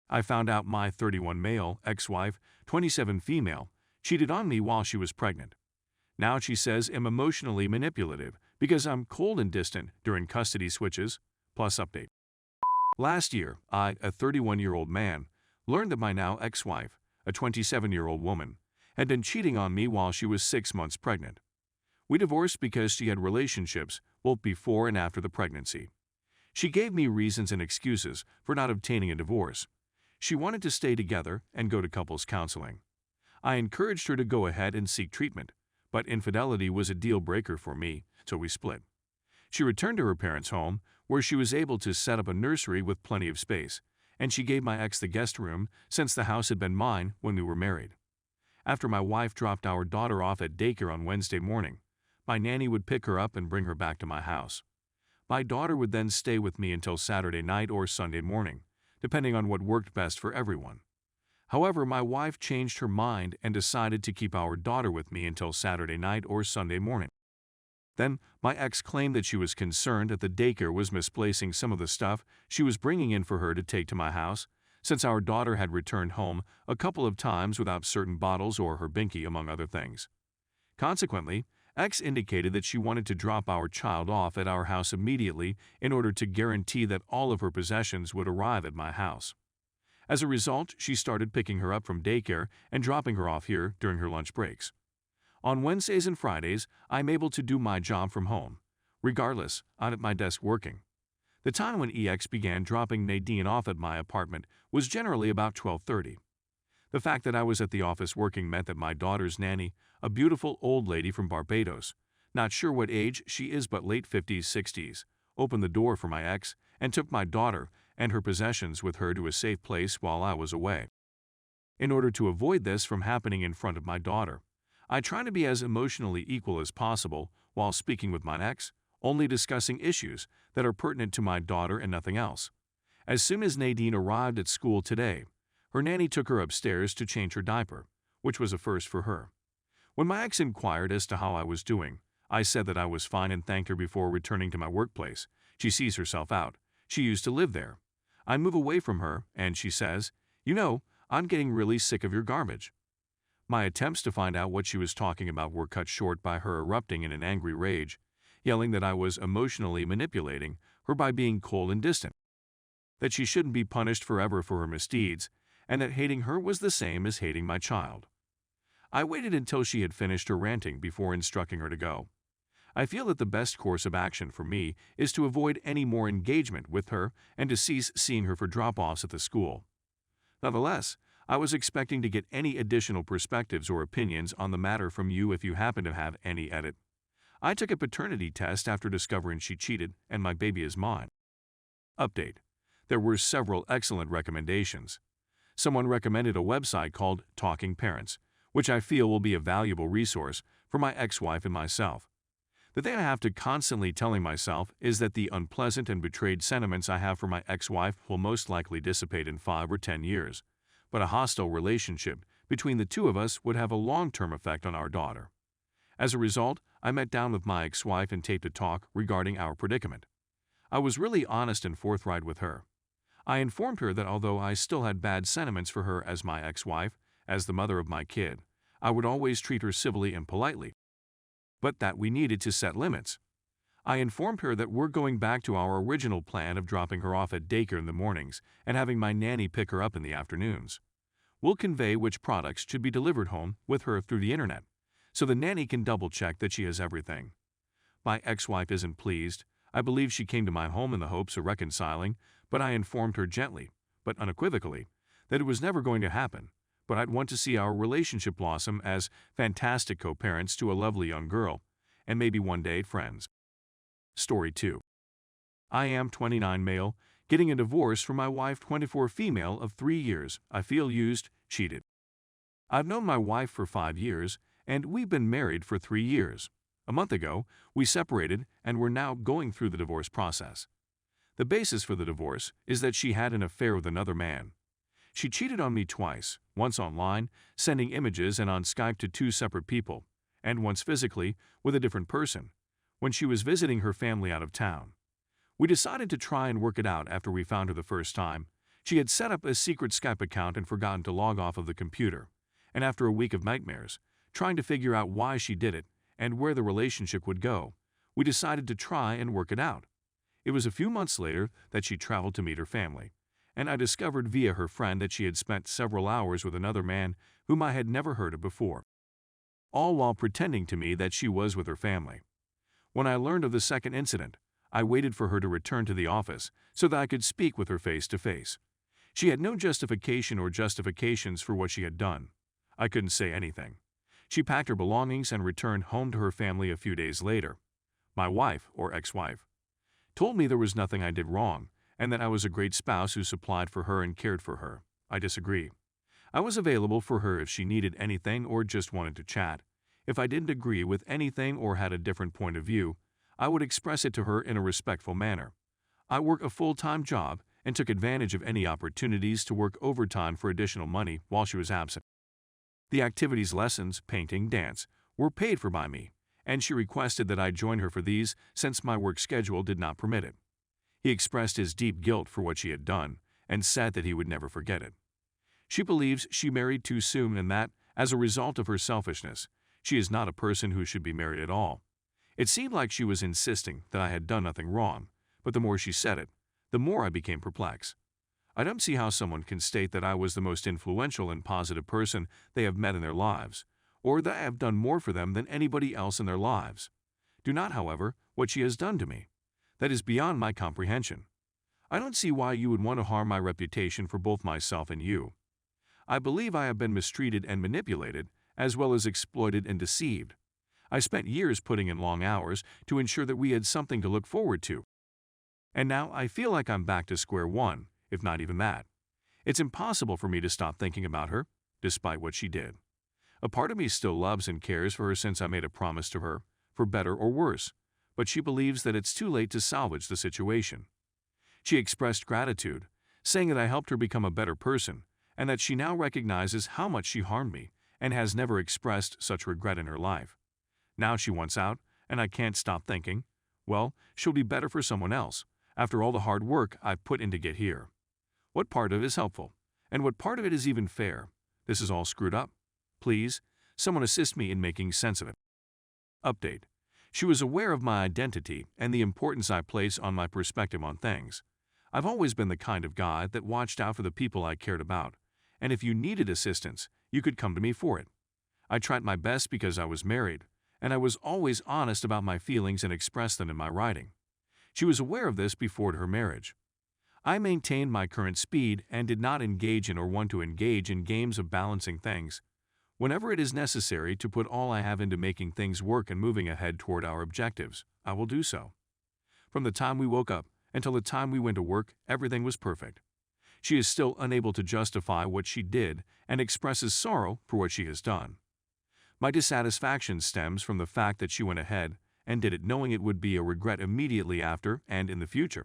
I found out my 31 male, ex-wife, 27 female, cheated on me while she was pregnant. Now she says I'm emotionally manipulative because I'm cold and distant during custody switches, plus update. Last year, I, a 31-year-old man, learned that my now ex-wife, a 27-year-old woman, had been cheating on me while she was 6 months pregnant. We divorced because she had relationships both before and after the pregnancy. She gave me reasons and excuses for not obtaining a divorce. She wanted to stay together and go to couples counseling. I encouraged her to go ahead and seek treatment, but infidelity was a deal breaker for me, so we split. She returned to her parents' home, where she was able to set up a nursery with plenty of space, and she gave my ex the guest room since the house had been mine when we were married. After my wife dropped our daughter off at daycare on Wednesday morning, my nanny would pick her up and bring her back to my house. My daughter would then stay with me until Saturday night or Sunday morning, depending on what worked best for everyone. However, my wife changed her mind and decided to keep our daughter with me until Saturday night or Sunday morning. Then, my ex claimed that she was concerned that the daycare was misplacing some of the stuff she was bringing in for her to take to my house, since our daughter had returned home a couple of times without certain bottles or her binky, among other things. Consequently, ex indicated that she wanted to drop our child off at our house immediately in order to guarantee that all of her possessions would arrive at my house. As a result, she started picking her up from daycare and dropping her off here during her lunch breaks. On Wednesdays and Fridays, I'm able to do my job from home. Regardless, I'm at my desk working. The time when EX began dropping Nadine off at my apartment was generally about 12:30. The fact that I was at the office working meant that my daughter's nanny, a beautiful old lady from Barbados, not sure what age she is but late 50s, 60s, opened the door for my ex and took my daughter and her possessions with her to a safe place while I was away. In order to avoid this from happening in front of my daughter, I try to be as emotionally equal as possible while speaking with my ex, only discussing issues that are pertinent to my daughter and nothing else. As soon as Nadine arrived at school today, her nanny took her upstairs to change her diaper, which was a first for her. When my ex inquired as to how I was doing, I said that I was fine and thanked her before returning to my workplace. She sees herself out. She used to live there. I move away from her, and she says, "You know, I'm getting really sick of your garbage." My attempts to find out what she was talking about were cut short by her erupting in an angry rage, yelling that I was emotionally manipulating her by being cold and distant, that she shouldn't be punished forever for her misdeeds, and that hating her was the same as hating my child. I waited until she had finished her ranting before instructing her to go. I feel that the best course of action for me is to avoid any more engagement with her and to cease seeing her for drop-offs at the school. Nonetheless, I was expecting to get any additional perspectives or opinions on the matter from you if you happen to have any. Edit. I took a paternity test after discovering she cheated, and my baby is mine. Update. There were several excellent recommendations. Someone recommended a website called Talking Parents, which I feel will be a valuable resource for my ex-wife and myself. The thing I have to constantly telling myself is that the unpleasant and betrayed sentiments I have for my ex-wife will most likely dissipate in 5 or 10 years, but a hostile relationship between the two of us would have a long-term effect on our daughter. As a result, I met down with my ex-wife and taped a talk regarding our predicament. I was really honest and forthright with her. I informed her that although I still had bad sentiments for her as my ex-wife, as the mother of my kid, I would always treat her civilly and politely, but that we needed to set limits. I informed her that we're going back to our original plan of dropping her off at daycare in the mornings and having my nanny pick her up in the afternoons. We'll convey which products should be delivered home with her through the internet, so the nanny can double-check that she has everything. My ex-wife isn't pleased. I believe she came to my home in the hopes of reconciling, but I informed her gently, but unequivocally, that it was never going to happen, but I'd want to see our relationship blossom as fantastic co-parents to a lovely young girl, and maybe one day friends. Story 2. I am 29 male, getting a divorce from my wife 24 female of 3 years. I feel used, cheated. I've known my wife for 5 years, and we've been married for 3 years. A month ago, we separated and we're now going through the divorce process. The basis for the divorce is that she had an affair with another man. She cheated on me twice, once online, sending images and on Skype to 2 separate people, and once physically, with a different person, when she was visiting her family out of town. We decided to try and work it out after we found her the first time. She had set up a secret Skype account and forgotten to log off of the computer, and after a week of nightmares, trying to figure out why she did it and where the relationship would go, we decided to try and work it out. It was a few months later that she traveled to meet her family, and I discovered via her friend that she had spent several hours with another man whom I had never heard of before, all while pretending to me that she was with her family. When I learned of the second incident, I waited for her to return to the office so that I could speak with her face to face. She had no justification or justifications for what she had done. I couldn't say anything. She packed her belongings and returned home to her family a few days later. My wife, or ex-wife, told me there was nothing I did wrong and that I was a great spouse who supplied for her and cared for her. I disagree. I was available for her if she needed anything or just wanted to chat. If I didn't agree with anything or had a different point of view, I would express it to her in a respectful manner. I work a full-time job and took advantage of any opportunities to work overtime for additional money while she was absent. The activities, lessons, painting, dance, were paid for by me, and she requested that I join her for these since my work schedule did not permit it. He expressed his deep guilt for what she had done and said that he would never forget it. She believes she married too soon and that, as a result of her selfishness, she is not a person who should be married at all. It seemed like she was insisting that I had done nothing wrong, but the more she said it, the more I became perplexed. I don't see how someone can state that I was the most influential and positive person they have met in their lives, or that I have done more for them than anybody else in their lives. Do not, however, what she has done to me. That is beyond my comprehension. I don't see why you would want to harm my reputation for both myself and you. I believe I have been mistreated and manipulated, as well as exploited and deceived. I spent years putting in long hours to ensure that we had something to look forward to. And now I feel like I'm back to square one, if not even that. It's impossible for me to stop thinking about her, despite what she did. A part of me still loves and cares for her since I made a promise to her, for better or worse, but she believes that it's too late to salvage the situation. She expressed gratitude, saying that I helped her become a better person, and that she now recognizes how much she harmed me and has never expressed such regret in her life. Now she wants out, and I can't stop thinking, well, she'll be better for someone else, after all the hard work I've put in to get here. What part of it is helpful? And what part of it is even fair? This is all screwed up. Please, someone assist me in making sense of it. Update. She was aware of my identity and the importance I place on my perspective on things. I've always been the kind of guy that watched out for the people I cared about, and if you needed assistance, you could come to me for it. I tried my best because I was married, and I was always honest about my feelings and expressed them in my writing. She was aware of this before her marriage. I maintained my current speed and did not engage in or want to engage in games of balancing things. Whenever it is necessary to put all I have into making things work and moving ahead toward our objectives, I will do so. From the time we woke up until the time we went to work, everything was perfect. She is still unable to justify what she did and expresses sorrow for what she has done. My dissatisfaction stems from the fact that she went ahead and did it knowing it would be a regret immediately after and in the future.